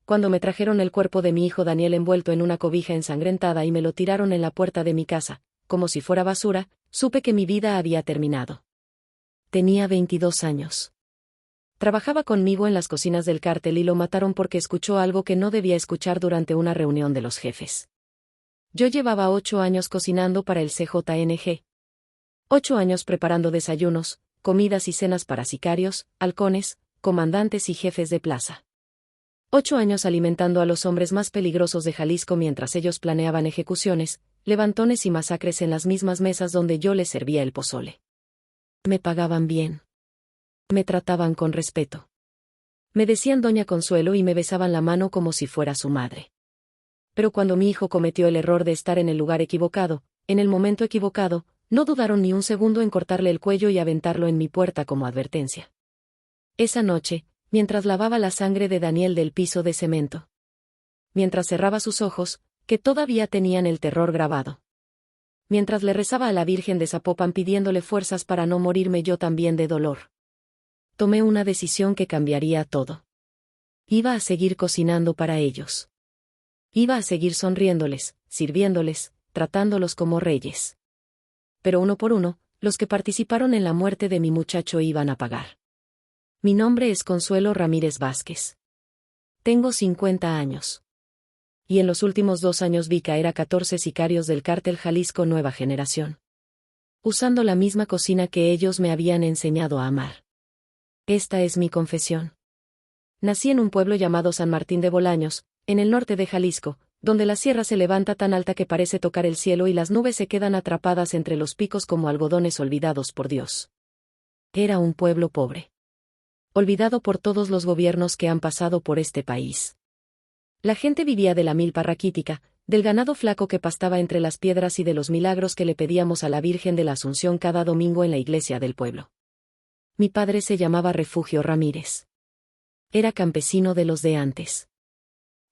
cuando me trajeron el cuerpo de mi hijo Daniel envuelto en una cobija ensangrentada y me lo tiraron en la puerta de mi casa, como si fuera basura, supe que mi vida había terminado. Tenía 22 años. Trabajaba conmigo en las cocinas del cártel y lo mataron porque escuchó algo que no debía escuchar durante una reunión de los jefes. Yo llevaba 8 años cocinando para el CJNG. 8 años preparando desayunos, comidas y cenas para sicarios, halcones, comandantes y jefes de plaza. 8 años alimentando a los hombres más peligrosos de Jalisco mientras ellos planeaban ejecuciones, levantones y masacres en las mismas mesas donde yo les servía el pozole. Me pagaban bien. Me trataban con respeto. Me decían Doña Consuelo y me besaban la mano como si fuera su madre. Pero cuando mi hijo cometió el error de estar en el lugar equivocado, en el momento equivocado, no dudaron ni un segundo en cortarle el cuello y aventarlo en mi puerta como advertencia. Esa noche, mientras lavaba la sangre de Daniel del piso de cemento. Mientras cerraba sus ojos, que todavía tenían el terror grabado. Mientras le rezaba a la Virgen de Zapopan pidiéndole fuerzas para no morirme yo también de dolor. Tomé una decisión que cambiaría todo. Iba a seguir cocinando para ellos. Iba a seguir sonriéndoles, sirviéndoles, tratándolos como reyes. Pero uno por uno, los que participaron en la muerte de mi muchacho iban a pagar. Mi nombre es Consuelo Ramírez Vázquez. Tengo 50 años. Y en los últimos 2 años vi caer a 14 sicarios del cártel Jalisco Nueva Generación. Usando la misma cocina que ellos me habían enseñado a amar. Esta es mi confesión. Nací en un pueblo llamado San Martín de Bolaños, en el norte de Jalisco, donde la sierra se levanta tan alta que parece tocar el cielo y las nubes se quedan atrapadas entre los picos como algodones olvidados por Dios. Era un pueblo pobre. Olvidado por todos los gobiernos que han pasado por este país. La gente vivía de la milpa raquítica, del ganado flaco que pastaba entre las piedras y de los milagros que le pedíamos a la Virgen de la Asunción cada domingo en la iglesia del pueblo. Mi padre se llamaba Refugio Ramírez. Era campesino de los de antes.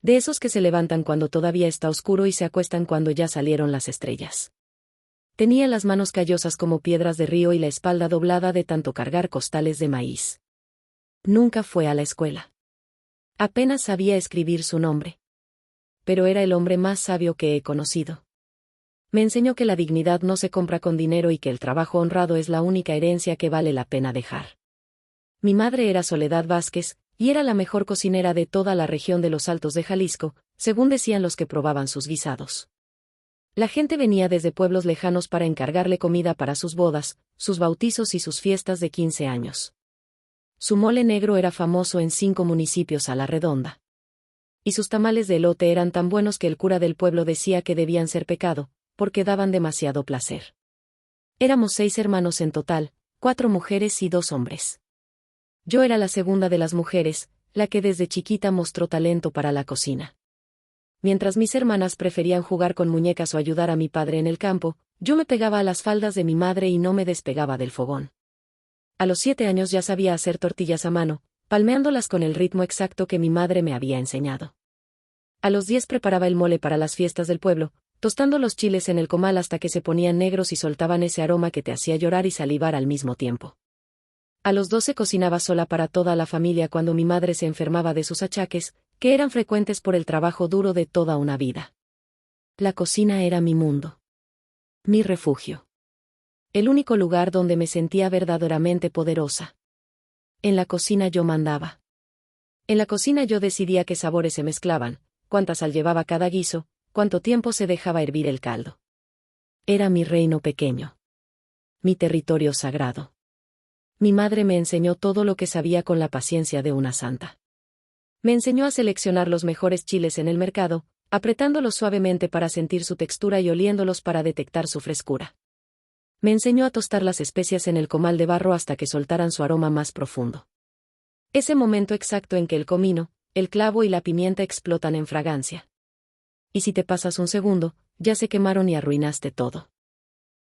De esos que se levantan cuando todavía está oscuro y se acuestan cuando ya salieron las estrellas. Tenía las manos callosas como piedras de río y la espalda doblada de tanto cargar costales de maíz. Nunca fue a la escuela. Apenas sabía escribir su nombre. Pero era el hombre más sabio que he conocido. Me enseñó que la dignidad no se compra con dinero y que el trabajo honrado es la única herencia que vale la pena dejar. Mi madre era Soledad Vázquez, y era la mejor cocinera de toda la región de los Altos de Jalisco, según decían los que probaban sus guisados. La gente venía desde pueblos lejanos para encargarle comida para sus bodas, sus bautizos y sus fiestas de 15 años. Su mole negro era famoso en 5 municipios a la redonda. Y sus tamales de elote eran tan buenos que el cura del pueblo decía que debían ser pecado, porque daban demasiado placer. Éramos 6 hermanos en total, 4 mujeres y 2 hombres. Yo era la segunda de las mujeres, la que desde chiquita mostró talento para la cocina. Mientras mis hermanas preferían jugar con muñecas o ayudar a mi padre en el campo, yo me pegaba a las faldas de mi madre y no me despegaba del fogón. A los 7 años ya sabía hacer tortillas a mano, palmeándolas con el ritmo exacto que mi madre me había enseñado. A los 10 preparaba el mole para las fiestas del pueblo, tostando los chiles en el comal hasta que se ponían negros y soltaban ese aroma que te hacía llorar y salivar al mismo tiempo. A los 12 cocinaba sola para toda la familia cuando mi madre se enfermaba de sus achaques, que eran frecuentes por el trabajo duro de toda una vida. La cocina era mi mundo. Mi refugio. El único lugar donde me sentía verdaderamente poderosa. En la cocina yo mandaba. En la cocina yo decidía qué sabores se mezclaban, cuánta sal llevaba cada guiso, cuánto tiempo se dejaba hervir el caldo. Era mi reino pequeño. Mi territorio sagrado. Mi madre me enseñó todo lo que sabía con la paciencia de una santa. Me enseñó a seleccionar los mejores chiles en el mercado, apretándolos suavemente para sentir su textura y oliéndolos para detectar su frescura. Me enseñó a tostar las especias en el comal de barro hasta que soltaran su aroma más profundo. Ese momento exacto en que el comino, el clavo y la pimienta explotan en fragancia. Y si te pasas un segundo, ya se quemaron y arruinaste todo.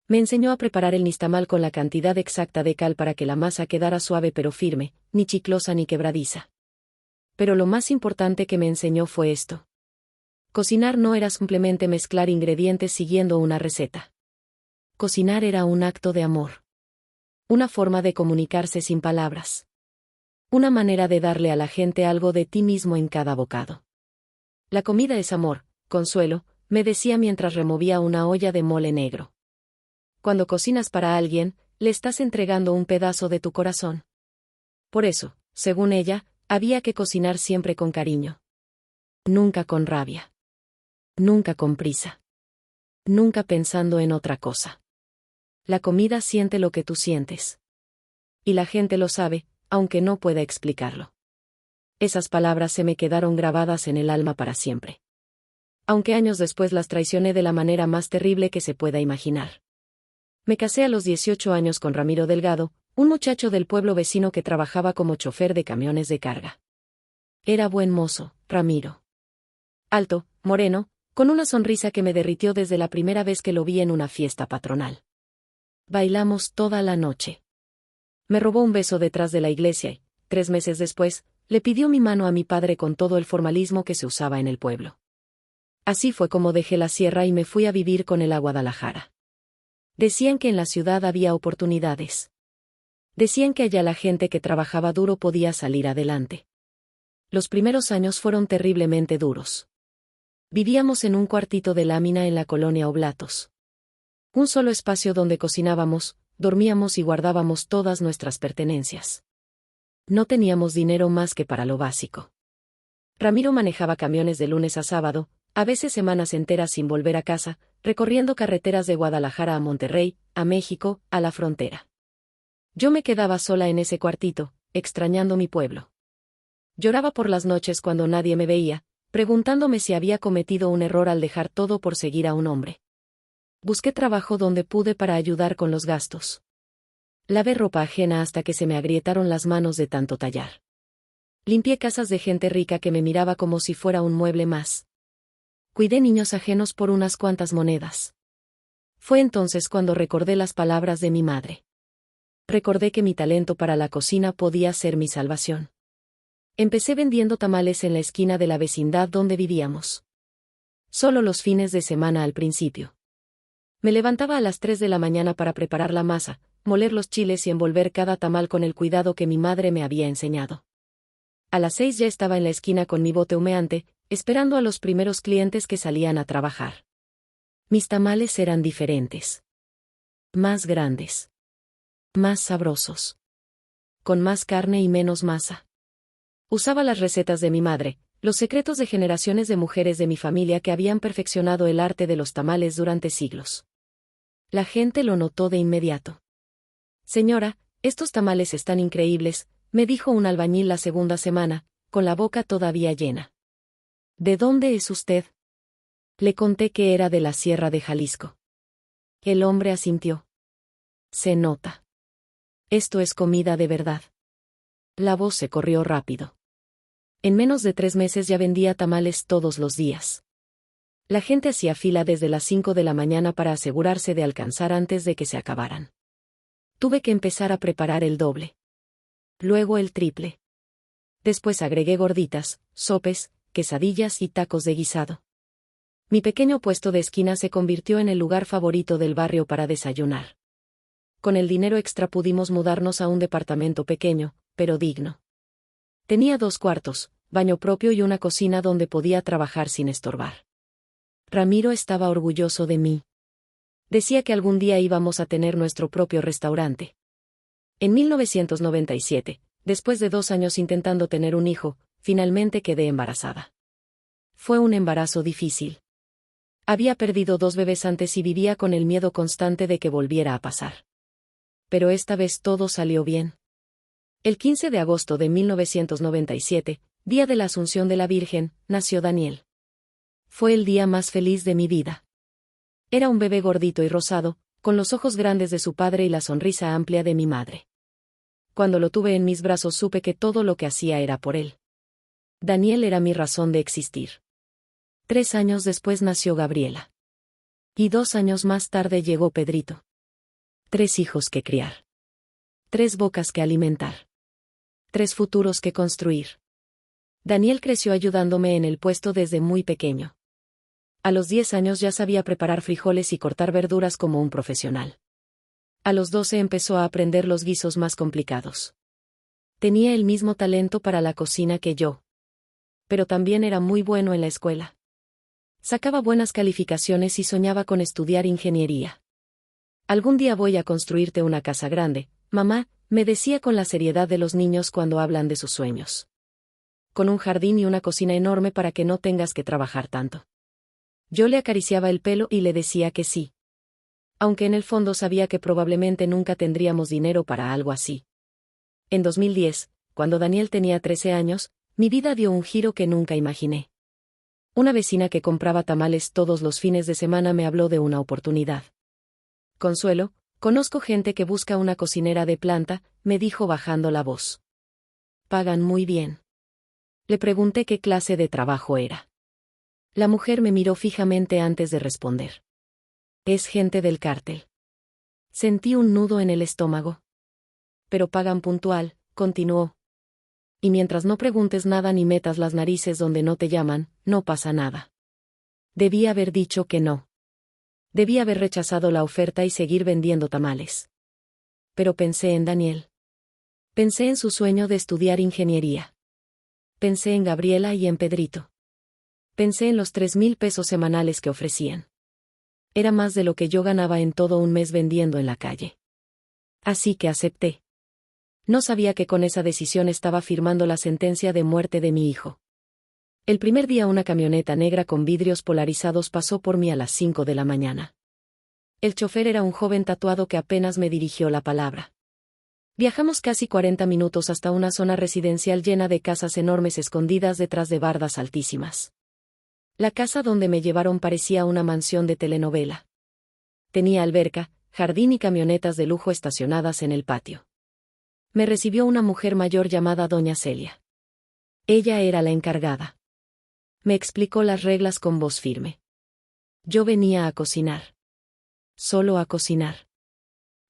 Me enseñó a preparar el nixtamal con la cantidad exacta de cal para que la masa quedara suave pero firme, ni chiclosa ni quebradiza. Pero lo más importante que me enseñó fue esto. Cocinar no era simplemente mezclar ingredientes siguiendo una receta. Cocinar era un acto de amor. Una forma de comunicarse sin palabras. Una manera de darle a la gente algo de ti mismo en cada bocado. La comida es amor, Consuelo, me decía mientras removía una olla de mole negro. Cuando cocinas para alguien, le estás entregando un pedazo de tu corazón. Por eso, según ella, había que cocinar siempre con cariño. Nunca con rabia. Nunca con prisa. Nunca pensando en otra cosa. La comida siente lo que tú sientes. Y la gente lo sabe, aunque no pueda explicarlo. Esas palabras se me quedaron grabadas en el alma para siempre. Aunque años después las traicioné de la manera más terrible que se pueda imaginar. Me casé a los 18 años con Ramiro Delgado, un muchacho del pueblo vecino que trabajaba como chofer de camiones de carga. Era buen mozo, Ramiro. Alto, moreno, con una sonrisa que me derritió desde la primera vez que lo vi en una fiesta patronal. Bailamos toda la noche. Me robó un beso detrás de la iglesia y, 3 meses después, le pidió mi mano a mi padre con todo el formalismo que se usaba en el pueblo. Así fue como dejé la sierra y me fui a vivir con él a Guadalajara. Decían que en la ciudad había oportunidades. Decían que allá la gente que trabajaba duro podía salir adelante. Los primeros años fueron terriblemente duros. Vivíamos en un cuartito de lámina en la colonia Oblatos. Un solo espacio donde cocinábamos, dormíamos y guardábamos todas nuestras pertenencias. No teníamos dinero más que para lo básico. Ramiro manejaba camiones de lunes a sábado, a veces semanas enteras sin volver a casa, recorriendo carreteras de Guadalajara a Monterrey, a México, a la frontera. Yo me quedaba sola en ese cuartito, extrañando mi pueblo. Lloraba por las noches cuando nadie me veía, preguntándome si había cometido un error al dejar todo por seguir a un hombre. Busqué trabajo donde pude para ayudar con los gastos. Lavé ropa ajena hasta que se me agrietaron las manos de tanto tallar. Limpié casas de gente rica que me miraba como si fuera un mueble más. Cuidé niños ajenos por unas cuantas monedas. Fue entonces cuando recordé las palabras de mi madre. Recordé que mi talento para la cocina podía ser mi salvación. Empecé vendiendo tamales en la esquina de la vecindad donde vivíamos. Solo los fines de semana al principio. Me levantaba a las 3 de la mañana para preparar la masa, moler los chiles y envolver cada tamal con el cuidado que mi madre me había enseñado. A las 6 ya estaba en la esquina con mi bote humeante, esperando a los primeros clientes que salían a trabajar. Mis tamales eran diferentes. Más grandes. Más sabrosos. Con más carne y menos masa. Usaba las recetas de mi madre, los secretos de generaciones de mujeres de mi familia que habían perfeccionado el arte de los tamales durante siglos. La gente lo notó de inmediato. Señora, estos tamales están increíbles, me dijo un albañil la segunda semana, con la boca todavía llena. ¿De dónde es usted? Le conté que era de la Sierra de Jalisco. El hombre asintió. Se nota. Esto es comida de verdad. La voz se corrió rápido. En menos de 3 meses ya vendía tamales todos los días. La gente hacía fila desde las 5 de la mañana para asegurarse de alcanzar antes de que se acabaran. Tuve que empezar a preparar el doble. Luego el triple. Después agregué gorditas, sopes, quesadillas y tacos de guisado. Mi pequeño puesto de esquina se convirtió en el lugar favorito del barrio para desayunar. Con el dinero extra pudimos mudarnos a un departamento pequeño, pero digno. Tenía 2 cuartos, baño propio y una cocina donde podía trabajar sin estorbar. Ramiro estaba orgulloso de mí. Decía que algún día íbamos a tener nuestro propio restaurante. En 1997, después de 2 años intentando tener un hijo, finalmente quedé embarazada. Fue un embarazo difícil. Había perdido 2 bebés antes y vivía con el miedo constante de que volviera a pasar. Pero esta vez todo salió bien. El 15 de agosto de 1997, día de la Asunción de la Virgen, nació Daniel. Fue el día más feliz de mi vida. Era un bebé gordito y rosado, con los ojos grandes de su padre y la sonrisa amplia de mi madre. Cuando lo tuve en mis brazos supe que todo lo que hacía era por él. Daniel era mi razón de existir. 3 años después nació Gabriela. Y 2 años más tarde llegó Pedrito. 3 hijos que criar. 3 bocas que alimentar. 3 futuros que construir. Daniel creció ayudándome en el puesto desde muy pequeño. A los 10 años ya sabía preparar frijoles y cortar verduras como un profesional. A los 12 empezó a aprender los guisos más complicados. Tenía el mismo talento para la cocina que yo. Pero también era muy bueno en la escuela. Sacaba buenas calificaciones y soñaba con estudiar ingeniería. Algún día voy a construirte una casa grande, mamá, me decía con la seriedad de los niños cuando hablan de sus sueños. Con un jardín y una cocina enorme para que no tengas que trabajar tanto. Yo le acariciaba el pelo y le decía que sí. Aunque en el fondo sabía que probablemente nunca tendríamos dinero para algo así. En 2010, cuando Daniel tenía 13 años, mi vida dio un giro que nunca imaginé. Una vecina que compraba tamales todos los fines de semana me habló de una oportunidad. Consuelo, conozco gente que busca una cocinera de planta, me dijo bajando la voz. Pagan muy bien. Le pregunté qué clase de trabajo era. La mujer me miró fijamente antes de responder. Es gente del cártel. Sentí un nudo en el estómago. Pero pagan puntual, continuó. Y mientras no preguntes nada ni metas las narices donde no te llaman, no pasa nada. Debí haber dicho que no. Debí haber rechazado la oferta y seguir vendiendo tamales. Pero pensé en Daniel. Pensé en su sueño de estudiar ingeniería. Pensé en Gabriela y en Pedrito. Pensé en los 3,000 pesos semanales que ofrecían. Era más de lo que yo ganaba en todo un mes vendiendo en la calle. Así que acepté. No sabía que con esa decisión estaba firmando la sentencia de muerte de mi hijo. El primer día una camioneta negra con vidrios polarizados pasó por mí a las 5 de la mañana. El chofer era un joven tatuado que apenas me dirigió la palabra. Viajamos casi 40 minutos hasta una zona residencial llena de casas enormes escondidas detrás de bardas altísimas. La casa donde me llevaron parecía una mansión de telenovela. Tenía alberca, jardín y camionetas de lujo estacionadas en el patio. Me recibió una mujer mayor llamada Doña Celia. Ella era la encargada. Me explicó las reglas con voz firme. Yo venía a cocinar. Solo a cocinar.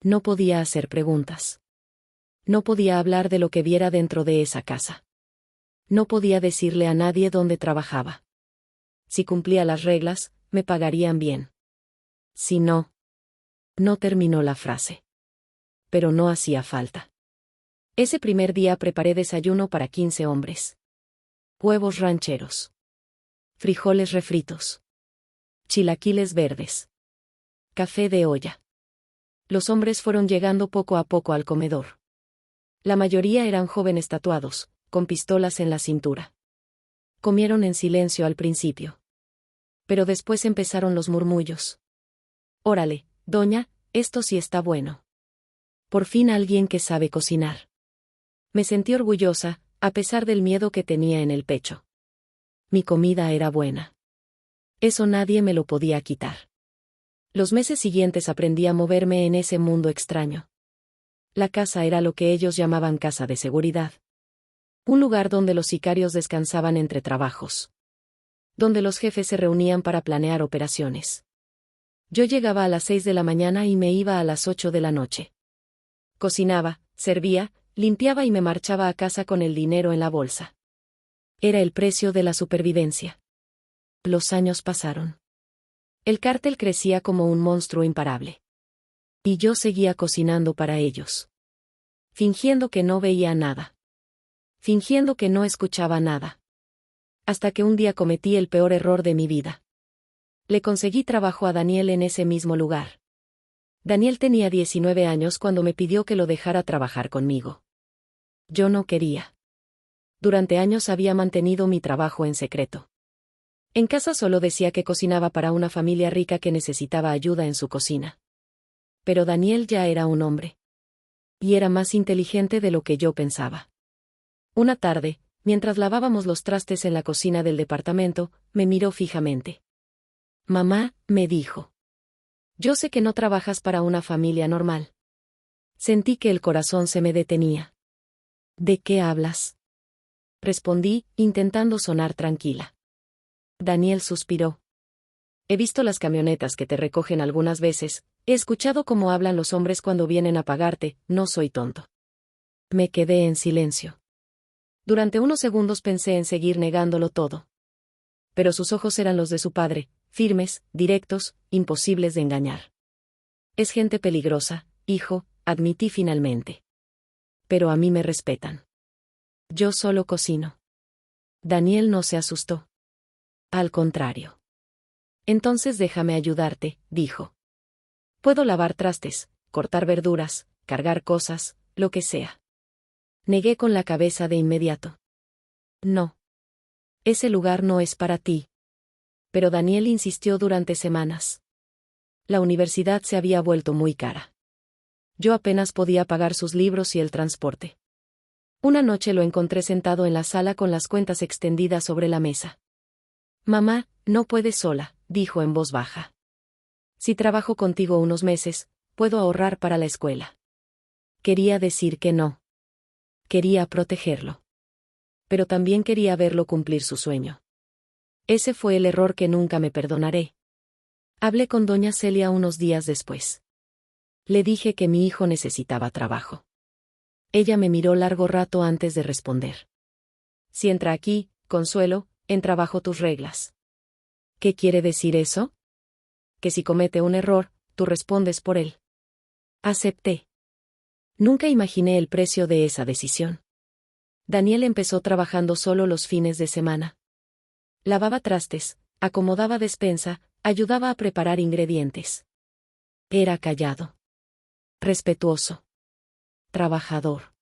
No podía hacer preguntas. No podía hablar de lo que viera dentro de esa casa. No podía decirle a nadie dónde trabajaba. Si cumplía las reglas, me pagarían bien. Si no. No terminó la frase. Pero no hacía falta. Ese primer día preparé desayuno para 15 hombres. Huevos rancheros. Frijoles refritos. Chilaquiles verdes. Café de olla. Los hombres fueron llegando poco a poco al comedor. La mayoría eran jóvenes tatuados, con pistolas en la cintura. Comieron en silencio al principio. Pero después empezaron los murmullos. Órale, doña, esto sí está bueno. Por fin alguien que sabe cocinar. Me sentí orgullosa, a pesar del miedo que tenía en el pecho. Mi comida era buena. Eso nadie me lo podía quitar. Los meses siguientes aprendí a moverme en ese mundo extraño. La casa era lo que ellos llamaban casa de seguridad. Un lugar donde los sicarios descansaban entre trabajos. Donde los jefes se reunían para planear operaciones. Yo llegaba a las 6 de la mañana y me iba a las 8 de la noche. Cocinaba, servía, limpiaba y me marchaba a casa con el dinero en la bolsa. Era el precio de la supervivencia. Los años pasaron. El cártel crecía como un monstruo imparable. Y yo seguía cocinando para ellos. Fingiendo que no veía nada. Fingiendo que no escuchaba nada. Hasta que un día cometí el peor error de mi vida. Le conseguí trabajo a Daniel en ese mismo lugar. Daniel tenía 19 años cuando me pidió que lo dejara trabajar conmigo. Yo no quería. Durante años había mantenido mi trabajo en secreto. En casa solo decía que cocinaba para una familia rica que necesitaba ayuda en su cocina. Pero Daniel ya era un hombre. Y era más inteligente de lo que yo pensaba. Una tarde, mientras lavábamos los trastes en la cocina del departamento, me miró fijamente. Mamá, me dijo. Yo sé que no trabajas para una familia normal. Sentí que el corazón se me detenía. ¿De qué hablas? Respondí, intentando sonar tranquila. Daniel suspiró. He visto las camionetas que te recogen algunas veces, he escuchado cómo hablan los hombres cuando vienen a pagarte, no soy tonto. Me quedé en silencio. Durante unos segundos pensé en seguir negándolo todo. Pero sus ojos eran los de su padre, firmes, directos, imposibles de engañar. Es gente peligrosa, hijo, admití finalmente. Pero a mí me respetan. Yo solo cocino. Daniel no se asustó. Al contrario. Entonces déjame ayudarte, dijo. Puedo lavar trastes, cortar verduras, cargar cosas, lo que sea. Negué con la cabeza de inmediato. No. Ese lugar no es para ti. Pero Daniel insistió durante semanas. La universidad se había vuelto muy cara. Yo apenas podía pagar sus libros y el transporte. Una noche lo encontré sentado en la sala con las cuentas extendidas sobre la mesa. Mamá, no puedes sola, dijo en voz baja. Si trabajo contigo unos meses, puedo ahorrar para la escuela. Quería decir que no. Quería protegerlo. Pero también quería verlo cumplir su sueño. Ese fue el error que nunca me perdonaré. Hablé con doña Celia unos días después. Le dije que mi hijo necesitaba trabajo. Ella me miró largo rato antes de responder. Si entra aquí, Consuelo, entra bajo tus reglas. ¿Qué quiere decir eso? Que si comete un error, tú respondes por él. Acepté. Nunca imaginé el precio de esa decisión. Daniel empezó trabajando solo los fines de semana. Lavaba trastes, acomodaba despensa, ayudaba a preparar ingredientes. Era callado. Respetuoso. Trabajador.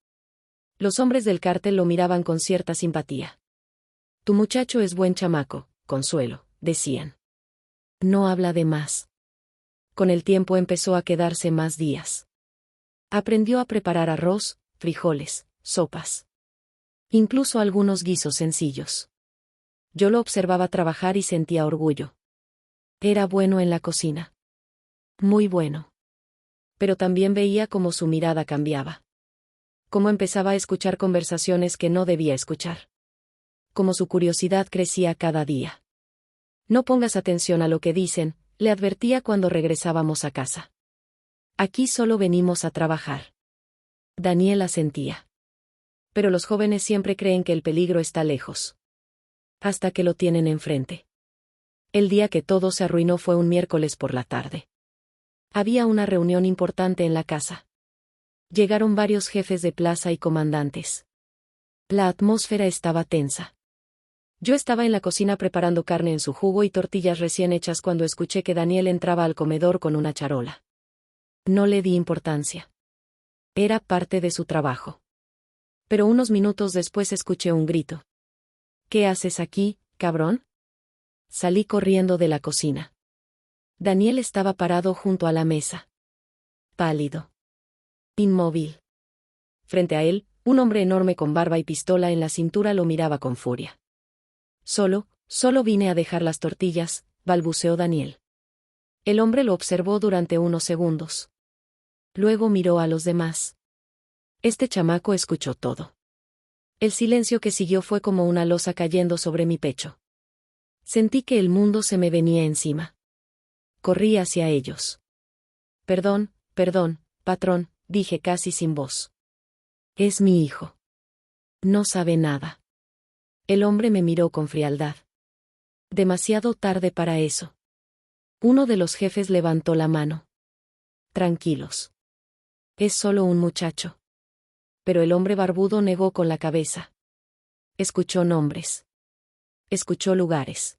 Los hombres del cártel lo miraban con cierta simpatía. Tu muchacho es buen chamaco, Consuelo, decían. No habla de más. Con el tiempo empezó a quedarse más días. Aprendió a preparar arroz, frijoles, sopas. Incluso algunos guisos sencillos. Yo lo observaba trabajar y sentía orgullo. Era bueno en la cocina. Muy bueno. Pero también veía cómo su mirada cambiaba. Cómo empezaba a escuchar conversaciones que no debía escuchar. Cómo su curiosidad crecía cada día. No pongas atención a lo que dicen, le advertía cuando regresábamos a casa. Aquí solo venimos a trabajar. Daniel asentía. Pero los jóvenes siempre creen que el peligro está lejos. Hasta que lo tienen enfrente. El día que todo se arruinó fue un miércoles por la tarde. Había una reunión importante en la casa. Llegaron varios jefes de plaza y comandantes. La atmósfera estaba tensa. Yo estaba en la cocina preparando carne en su jugo y tortillas recién hechas cuando escuché que Daniel entraba al comedor con una charola. No le di importancia. Era parte de su trabajo. Pero unos minutos después escuché un grito. ¿Qué haces aquí, cabrón? Salí corriendo de la cocina. Daniel estaba parado junto a la mesa. Pálido. Inmóvil. Frente a él, un hombre enorme con barba y pistola en la cintura lo miraba con furia. Solo vine a dejar las tortillas, balbuceó Daniel. El hombre lo observó durante unos segundos. Luego miró a los demás. Este chamaco escuchó todo. El silencio que siguió fue como una losa cayendo sobre mi pecho. Sentí que el mundo se me venía encima. Corrí hacia ellos. Perdón, patrón, dije casi sin voz. Es mi hijo. No sabe nada. El hombre me miró con frialdad. Demasiado tarde para eso. Uno de los jefes levantó la mano. Tranquilos. Es solo un muchacho. Pero el hombre barbudo negó con la cabeza. Escuchó nombres. Escuchó lugares.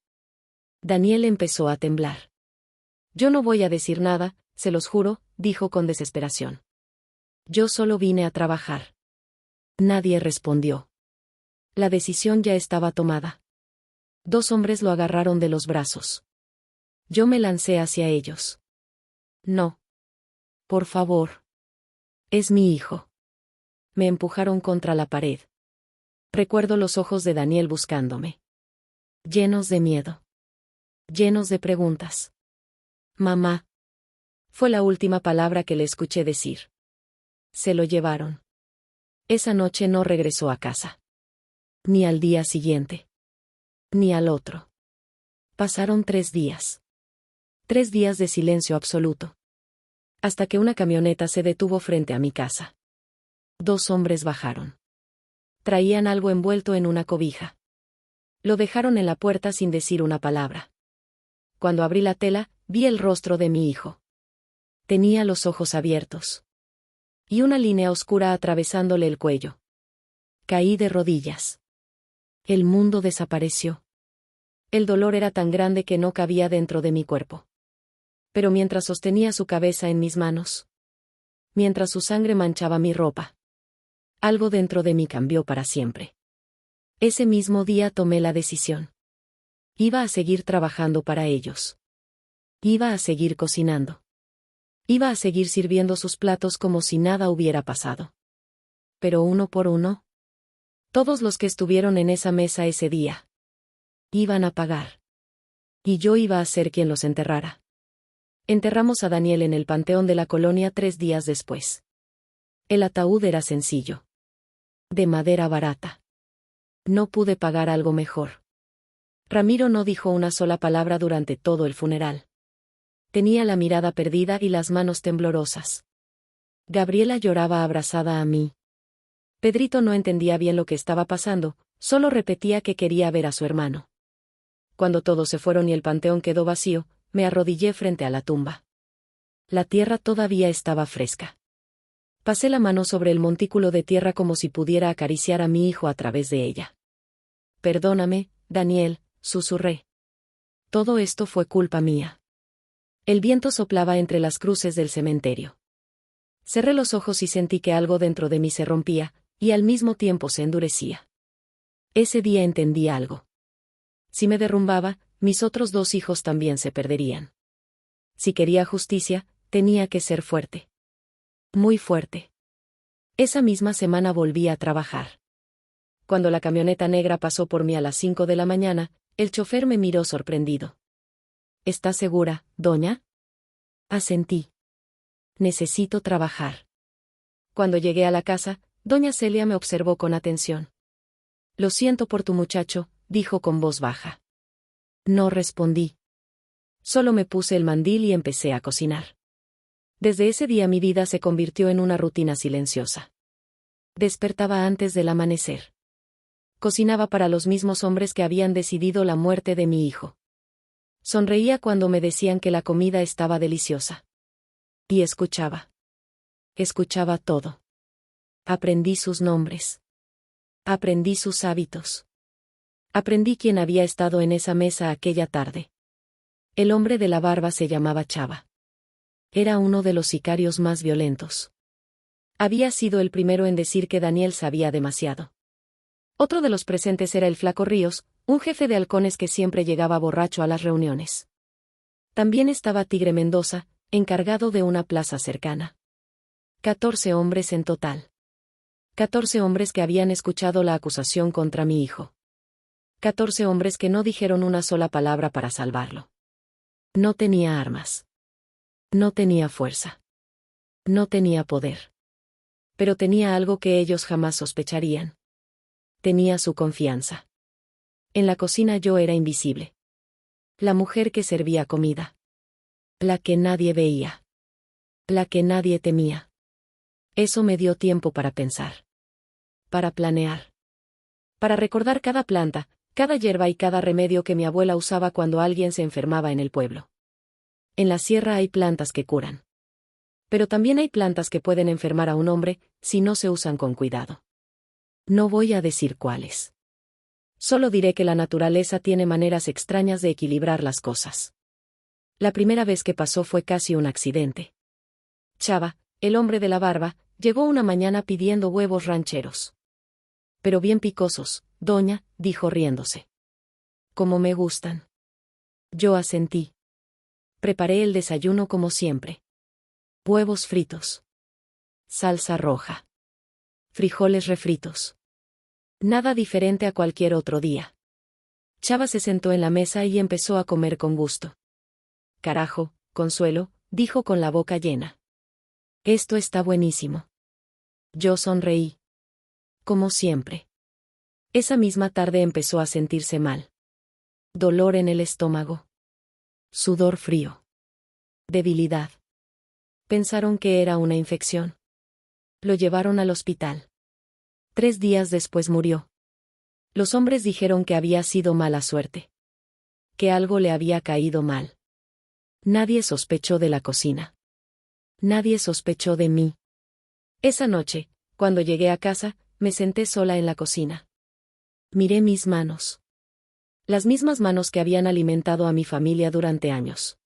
Daniel empezó a temblar. Yo no voy a decir nada, se los juro, dijo con desesperación. Yo solo vine a trabajar. Nadie respondió. La decisión ya estaba tomada. Dos hombres lo agarraron de los brazos. Yo me lancé hacia ellos. No. Por favor. Es mi hijo. Me empujaron contra la pared. Recuerdo los ojos de Daniel buscándome. Llenos de miedo. Llenos de preguntas. Mamá. Fue la última palabra que le escuché decir. Se lo llevaron. Esa noche no regresó a casa. Ni al día siguiente. Ni al otro. Pasaron 3 días. 3 días de silencio absoluto. Hasta que una camioneta se detuvo frente a mi casa. 2 hombres bajaron. Traían algo envuelto en una cobija. Lo dejaron en la puerta sin decir una palabra. Cuando abrí la tela, vi el rostro de mi hijo. Tenía los ojos abiertos. Y una línea oscura atravesándole el cuello. Caí de rodillas. El mundo desapareció. El dolor era tan grande que no cabía dentro de mi cuerpo. Pero mientras sostenía su cabeza en mis manos, mientras su sangre manchaba mi ropa, algo dentro de mí cambió para siempre. Ese mismo día tomé la decisión. Iba a seguir trabajando para ellos. Iba a seguir cocinando. Iba a seguir sirviendo sus platos como si nada hubiera pasado. Pero uno por uno, todos los que estuvieron en esa mesa ese día iban a pagar. Y yo iba a ser quien los enterrara. Enterramos a Daniel en el panteón de la colonia 3 días después. El ataúd era sencillo. De madera barata. No pude pagar algo mejor. Ramiro no dijo una sola palabra durante todo el funeral. Tenía la mirada perdida y las manos temblorosas. Gabriela lloraba abrazada a mí. Pedrito no entendía bien lo que estaba pasando, solo repetía que quería ver a su hermano. Cuando todos se fueron y el panteón quedó vacío, me arrodillé frente a la tumba. La tierra todavía estaba fresca. Pasé la mano sobre el montículo de tierra como si pudiera acariciar a mi hijo a través de ella. Perdóname, Daniel, susurré. Todo esto fue culpa mía. El viento soplaba entre las cruces del cementerio. Cerré los ojos y sentí que algo dentro de mí se rompía, y al mismo tiempo se endurecía. Ese día entendí algo. Si me derrumbaba, mis otros 2 hijos también se perderían. Si quería justicia, tenía que ser fuerte. Muy fuerte. Esa misma semana volví a trabajar. Cuando la camioneta negra pasó por mí a las 5 de la mañana, el chofer me miró sorprendido. ¿Está segura, doña? Asentí. Necesito trabajar. Cuando llegué a la casa, doña Celia me observó con atención. Lo siento por tu muchacho, dijo con voz baja. No respondí. Solo me puse el mandil y empecé a cocinar. Desde ese día mi vida se convirtió en una rutina silenciosa. Despertaba antes del amanecer. Cocinaba para los mismos hombres que habían decidido la muerte de mi hijo. Sonreía cuando me decían que la comida estaba deliciosa. Y escuchaba. Escuchaba todo. Aprendí sus nombres. Aprendí sus hábitos. Aprendí quién había estado en esa mesa aquella tarde. El hombre de la barba se llamaba Chava. Era uno de los sicarios más violentos. Había sido el primero en decir que Daniel sabía demasiado. Otro de los presentes era el Flaco Ríos, un jefe de halcones que siempre llegaba borracho a las reuniones. También estaba Tigre Mendoza, encargado de una plaza cercana. 14 hombres en total. 14 hombres que habían escuchado la acusación contra mi hijo. 14 hombres que no dijeron una sola palabra para salvarlo. No tenía armas. No tenía fuerza. No tenía poder. Pero tenía algo que ellos jamás sospecharían. Tenía su confianza. En la cocina yo era invisible. La mujer que servía comida. La que nadie veía. La que nadie temía. Eso me dio tiempo para pensar. Para planear. Para recordar cada planta, cada hierba y cada remedio que mi abuela usaba cuando alguien se enfermaba en el pueblo. En la sierra hay plantas que curan. Pero también hay plantas que pueden enfermar a un hombre, si no se usan con cuidado. No voy a decir cuáles. Solo diré que la naturaleza tiene maneras extrañas de equilibrar las cosas. La primera vez que pasó fue casi un accidente. Chava, el hombre de la barba, llegó una mañana pidiendo huevos rancheros. Pero bien picosos, doña, dijo riéndose. Como me gustan. Yo asentí. Preparé el desayuno como siempre. Huevos fritos. Salsa roja. Frijoles refritos. Nada diferente a cualquier otro día. Chava se sentó en la mesa y empezó a comer con gusto. Carajo, Consuelo, dijo con la boca llena. Esto está buenísimo. Yo sonreí. Como siempre. Esa misma tarde empezó a sentirse mal. Dolor en el estómago. Sudor frío. Debilidad. Pensaron que era una infección. Lo llevaron al hospital. 3 días después murió. Los hombres dijeron que había sido mala suerte. Que algo le había caído mal. Nadie sospechó de la cocina. Nadie sospechó de mí. Esa noche, cuando llegué a casa, me senté sola en la cocina. Miré mis manos. Las mismas manos que habían alimentado a mi familia durante años.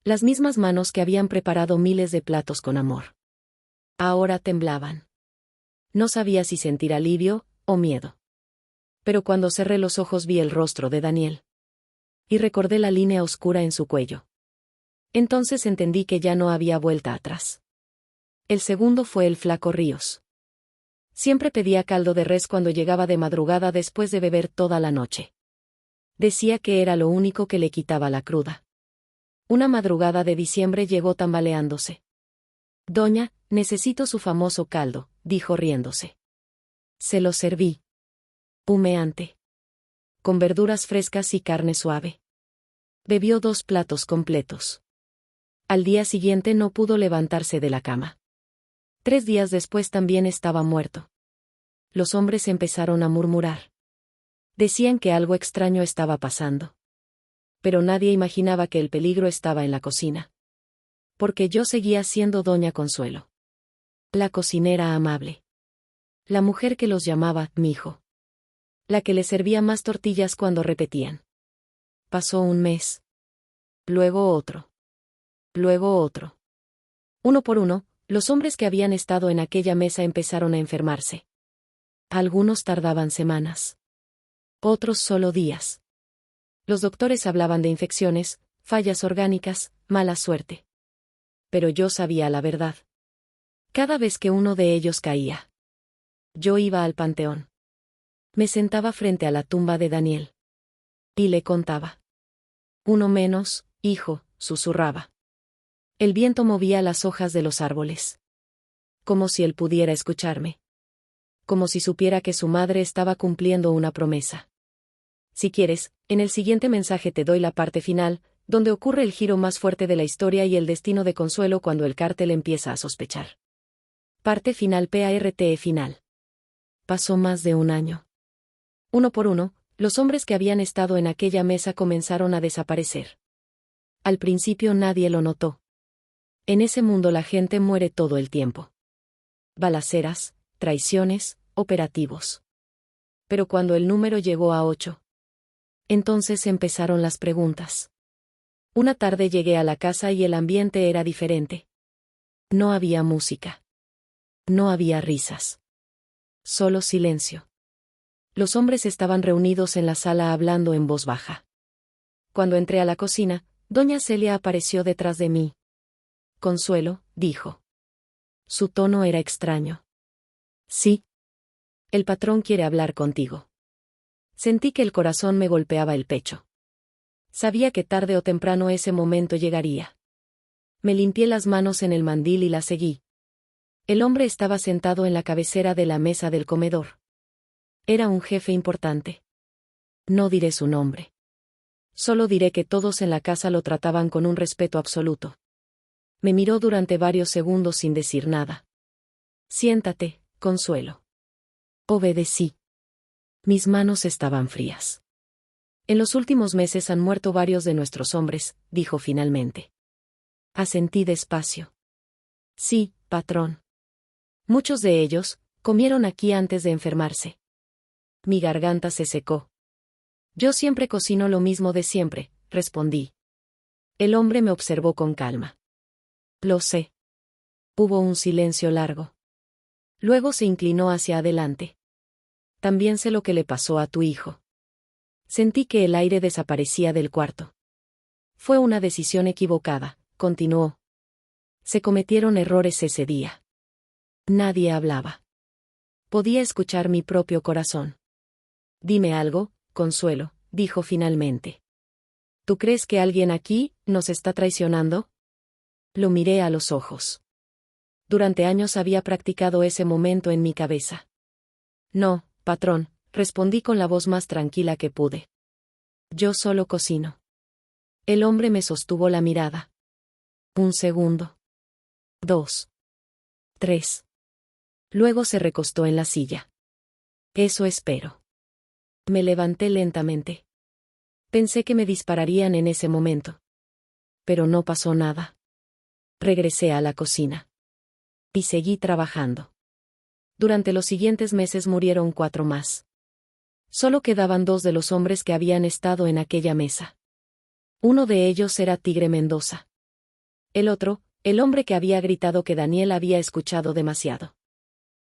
Las mismas manos que habían preparado miles de platos con amor. Ahora temblaban. No sabía si sentir alivio o miedo. Pero cuando cerré los ojos vi el rostro de Daniel. Y recordé la línea oscura en su cuello. Entonces entendí que ya no había vuelta atrás. El segundo fue el flaco Ríos. Siempre pedía caldo de res cuando llegaba de madrugada después de beber toda la noche. Decía que era lo único que le quitaba la cruda. Una madrugada de diciembre llegó tambaleándose. Doña, necesito su famoso caldo, dijo riéndose. Se lo serví. Humeante. Con verduras frescas y carne suave. Bebió 2 platos completos. Al día siguiente no pudo levantarse de la cama. 3 días después también estaba muerto. Los hombres empezaron a murmurar. Decían que algo extraño estaba pasando. Pero nadie imaginaba que el peligro estaba en la cocina. Porque yo seguía siendo Doña Consuelo. La cocinera amable. La mujer que los llamaba mijo. La que les servía más tortillas cuando repetían. Pasó un mes. Luego otro. Luego otro. Uno por uno, los hombres que habían estado en aquella mesa empezaron a enfermarse. Algunos tardaban semanas. Otros solo días. Los doctores hablaban de infecciones, fallas orgánicas, mala suerte. Pero yo sabía la verdad. Cada vez que uno de ellos caía, yo iba al panteón. Me sentaba frente a la tumba de Daniel. Y le contaba. Uno menos, hijo, susurraba. El viento movía las hojas de los árboles. Como si él pudiera escucharme. Como si supiera que su madre estaba cumpliendo una promesa. Si quieres, en el siguiente mensaje te doy la parte final, donde ocurre el giro más fuerte de la historia y el destino de Consuelo cuando el cártel empieza a sospechar. Parte final PARTE final. Pasó más de un año. Uno por uno, los hombres que habían estado en aquella mesa comenzaron a desaparecer. Al principio nadie lo notó. En ese mundo la gente muere todo el tiempo. Balaceras, traiciones, operativos. Pero cuando el número llegó a 8, entonces empezaron las preguntas. Una tarde llegué a la casa y el ambiente era diferente. No había música. No había risas. Solo silencio. Los hombres estaban reunidos en la sala hablando en voz baja. Cuando entré a la cocina, doña Celia apareció detrás de mí. Consuelo, dijo. Su tono era extraño. Sí. El patrón quiere hablar contigo. Sentí que el corazón me golpeaba el pecho. Sabía que tarde o temprano ese momento llegaría. Me limpié las manos en el mandil y la seguí. El hombre estaba sentado en la cabecera de la mesa del comedor. Era un jefe importante. No diré su nombre. Solo diré que todos en la casa lo trataban con un respeto absoluto. Me miró durante varios segundos sin decir nada. Siéntate, Consuelo. Obedecí. Mis manos estaban frías. En los últimos meses han muerto varios de nuestros hombres, dijo finalmente. Asentí despacio. Sí, patrón. Muchos de ellos comieron aquí antes de enfermarse. Mi garganta se secó. Yo siempre cocino lo mismo de siempre, respondí. El hombre me observó con calma. Lo sé. Hubo un silencio largo. Luego se inclinó hacia adelante. También sé lo que le pasó a tu hijo. Sentí que el aire desaparecía del cuarto. Fue una decisión equivocada, continuó. Se cometieron errores ese día. Nadie hablaba. Podía escuchar mi propio corazón. Dime algo, Consuelo, dijo finalmente. ¿Tú crees que alguien aquí nos está traicionando? Lo miré a los ojos. Durante años había practicado ese momento en mi cabeza. No, patrón, respondí con la voz más tranquila que pude. Yo solo cocino. El hombre me sostuvo la mirada. 1 segundo. 2. 3. Luego se recostó en la silla. Eso espero. Me levanté lentamente. Pensé que me dispararían en ese momento. Pero no pasó nada. Regresé a la cocina. Y seguí trabajando. Durante los siguientes meses murieron 4 más. Solo quedaban 2 de los hombres que habían estado en aquella mesa. Uno de ellos era Tigre Mendoza. El otro, el hombre que había gritado que Daniel había escuchado demasiado.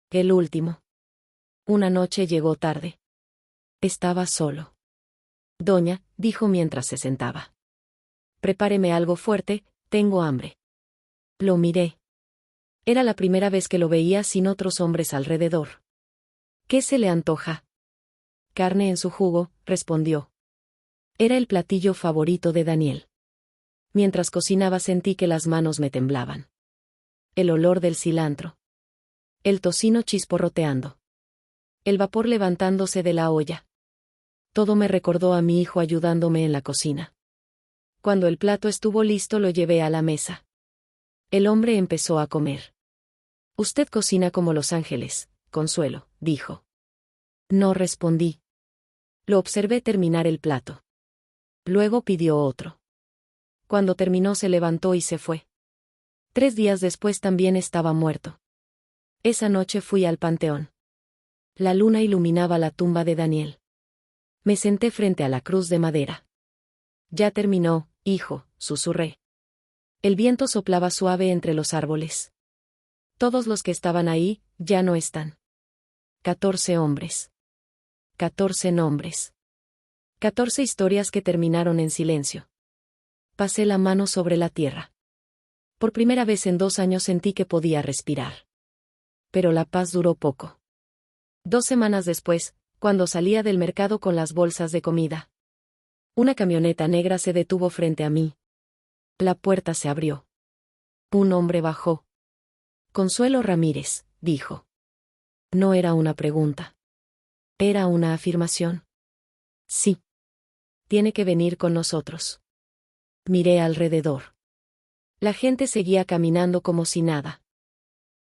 El último. Una noche llegó tarde. Estaba solo. Doña, dijo mientras se sentaba. Prepáreme algo fuerte, tengo hambre. Lo miré. Era la primera vez que lo veía sin otros hombres alrededor. ¿Qué se le antoja? Carne en su jugo, respondió. Era el platillo favorito de Daniel. Mientras cocinaba sentí que las manos me temblaban. El olor del cilantro. El tocino chisporroteando. El vapor levantándose de la olla. Todo me recordó a mi hijo ayudándome en la cocina. Cuando el plato estuvo listo lo llevé a la mesa. El hombre empezó a comer. Usted cocina como los ángeles, Consuelo, dijo. No respondí. Lo observé terminar el plato. Luego pidió otro. Cuando terminó se levantó y se fue. 3 días después también estaba muerto. Esa noche fui al panteón. La luna iluminaba la tumba de Daniel. Me senté frente a la cruz de madera. Ya terminó, hijo, susurré. El viento soplaba suave entre los árboles. Todos los que estaban ahí, ya no están. 14 hombres. 14 nombres. 14 historias que terminaron en silencio. Pasé la mano sobre la tierra. Por primera vez en 2 años sentí que podía respirar. Pero la paz duró poco. 2 semanas después, cuando salía del mercado con las bolsas de comida. Una camioneta negra se detuvo frente a mí. La puerta se abrió. Un hombre bajó. Consuelo Ramírez, dijo. No era una pregunta. Era una afirmación. Sí. Tiene que venir con nosotros. Miré alrededor. La gente seguía caminando como si nada.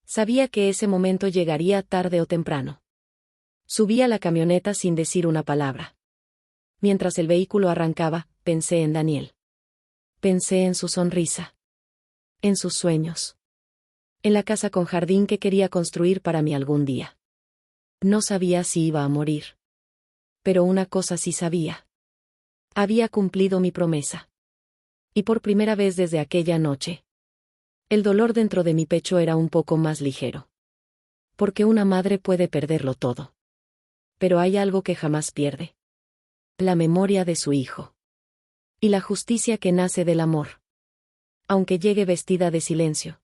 Sabía que ese momento llegaría tarde o temprano. Subí a la camioneta sin decir una palabra. Mientras el vehículo arrancaba, pensé en Daniel. Pensé en su sonrisa. En sus sueños. En la casa con jardín que quería construir para mí algún día. No sabía si iba a morir. Pero una cosa sí sabía. Había cumplido mi promesa. Y por primera vez desde aquella noche. El dolor dentro de mi pecho era un poco más ligero. Porque una madre puede perderlo todo. Pero hay algo que jamás pierde. La memoria de su hijo. Y la justicia que nace del amor. Aunque llegue vestida de silencio.